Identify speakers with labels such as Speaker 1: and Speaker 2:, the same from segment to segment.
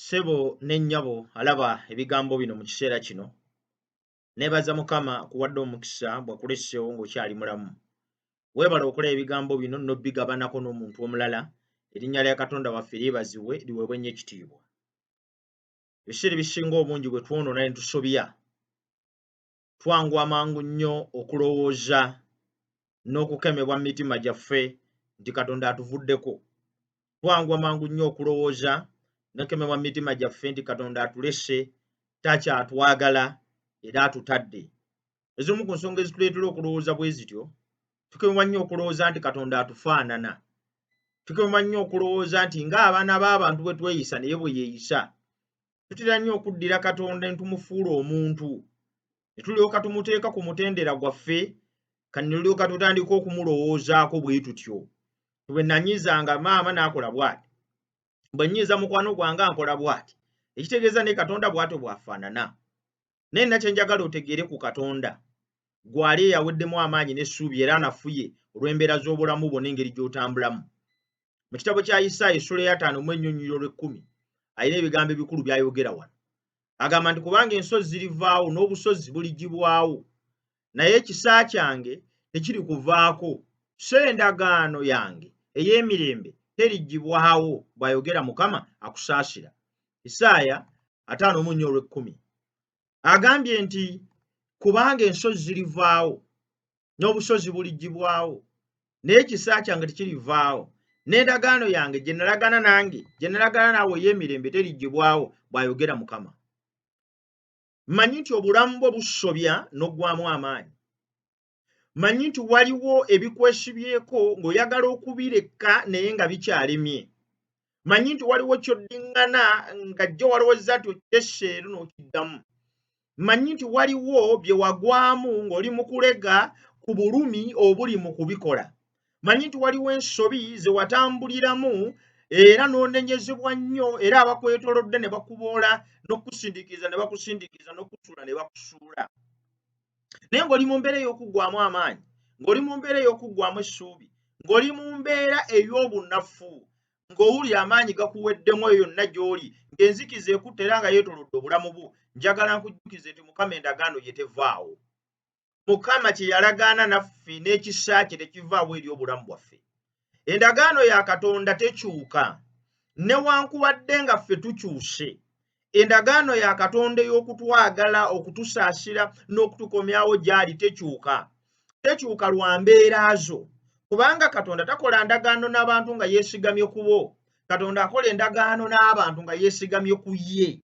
Speaker 1: Ssebo n'ennyabo alaba ebigambo bino mu kiseera kino, neebaza Mukama akuwadde omukisa bw'akuleseewo ng'okyali mulamu. Weebale okola ebigambo bino n'obbigabanako n'omuntu omulala, erinnya lya Katonda waffe lyebazibwe liweebwe nnyo ekitiibwa. Ebiseera ebisinga obungi bwe twonoona ne tusobya, twanguwa mangu nnyo okulowooza n'okukemebwa mu mitima gyaffe nti Katonda atuvuddeko. Twanguwa mangu nnyo okulowooza n'okukemebwa mu mitima gyaffe nti Katonda atulese, takyatwagala era atutadde. Ezimu ku nsonga ezituleetera okulowooza bwe zityo, tukemebwa nnyo okulowooza nti Katonda atufaanana. Tukemebwa nnyo okulowooza nti ng'abaana b'abantu bwe tweyisa naye bwe yeeyisa. Tutera nnyo okuddira Katonda ne tumufuula omuntu, ne tulyoka tumuteeka ku mutendera gwaffe, kati ne tulyoka tutandika okumulowoozaako bwe tutyo. Bwe nanyiizanga maama n'akola bw'ati, bwe nnyiiza mukwano gwange ankola bw'ati, ekitegeeza ne Katonda bw'atyo bw'afaanana. Naye nina kye njagala otegeere ku Katonda, gw'ali eyaweddemu amaanyi n'essuubi era anafuye olw'embeera z'obulamu bwo n'engeri gy'otambulamu. Mu kitabo kya Isaaya essula ya 5 mu ennyunyiro lw'ekkumi, alina ebigambo ebikulu by'ayogera wano. Agamba nti kubanga ensozi zirivaawo n'obusozi buliggyibwawo, naye ekisa kyange tekirikuvaako, so endagaano yange ey'emirembe teriggyibwawo, bw'ayogera Mukama akusaasira. Isaaya 5:10 agambye nti kubanga ensozi zirivaawo n'obusozi buliggyibwawo, naye ekisa kyange tekirivaawo, n'endagaano yange gye nalagaana nange, gye nalagaana naawe ey'emirembe teriggyibwawo, bw'ayogera Mukama. Mmanyi nti obulamu bwo busobya n'oggwaamu amaanyi. Mmanyi nti waliwo ebikwesibyeko ng'oyagala okubireka naye nga bikyalemye. Mmanyi nti waliwo ky'oddiŋŋana nga jjo walowooza nti okirese ero n'okiddamu. Mmanyi nti waliwo bye wagwamu ng'oli mu kulega ku bulumi obuli mu kubikola. Mmanyi nti waliwo ensobi ze watambuliramu era n'onenyezebwa nnyo, era abakwetoolodde ne bakuboola n'okukusindiikiza ne bakusindiikiza, n'okusuula ne bakusuula. Naye ng'oli mu mbeera ey'okuggwaamu amaanyi, ng'oli mu mbeera ey'okuggwaamu essuubi, ng'oli mu mbeera ey'obunafu, ng'owulira amaanyi gakuweddemu eyo yonna gy'oli, ng'enzikiza ekutte era nga yeetoolodde obulamu bwo, njagala nkujjukize nti Mukama endagaano ye tevaawo. Mukama kye yalagaana naffe n'ekisa kye tekivaawo eri obulamu bwaffe. Endagaano ya Katonda tekyuka, newankubadde nga ffe tukyuse. Endagaano ya Katonda ey'okutwagala, okutusaasira n'okutukomyawo gy'ali tekyuka. Tekyuka lwa mbeera zo, kubanga Katonda takola ndagaano n'abantu nga yeesigamye ku bo. Katonda akola endagaano n'abantu nga yeesigamye ku ye.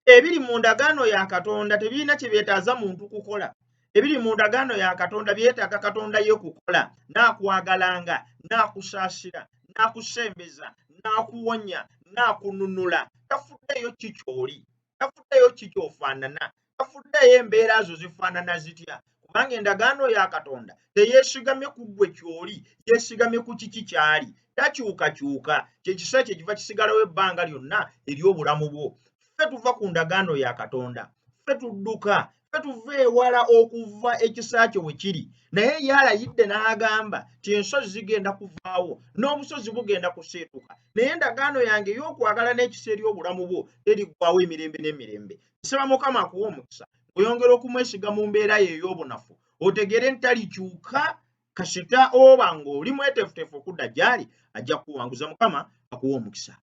Speaker 1: Ebiri mu ndagaano ya Katonda tebirina kye byetaaza muntu kukola. Ebiri mu ndagaano ya Katonda byetaaga Katonda ye kukola. Naakwagalanga, naakusaasira, naakusembeza, naakuwonya, naakununula. Tafuddeyo ki ky'oli, tafuddeyo ki ky'ofaanana, tafuddeyo embeera zo zifaanana zitya, kubanga endagaano ya Katonda teyeesigamye ku ggwe ky'oli, yeesigamye ku kiki ky'ali. Takyukakyuka, kye kisa kye kiva kisigalawo ebbanga lyonna ery'obulamu bwo. Ffe tuva ku ndagaano ya Katonda, ffe tudduka, ffe tuva ewala okuva ekisa kye we kiri. Naye ye alayidde n'agamba nti ensozi zigenda kuvaawo n'obusozi bugenda kuseetuka, naye endagaano yange ey'okwagala n'ekisa ery'obulamu bwo teriggwaawo emirembe n'emirembe. Nsaba Mukama akuwa omukisa, oyongera okumwesiga mu mbeera ye ey'obunafu, otegeere nti talikyuka kasita oba ng'oli mweteefuteefu okudda gy'ali, ajja kukuwanguza. Mukama akuwa omukisa.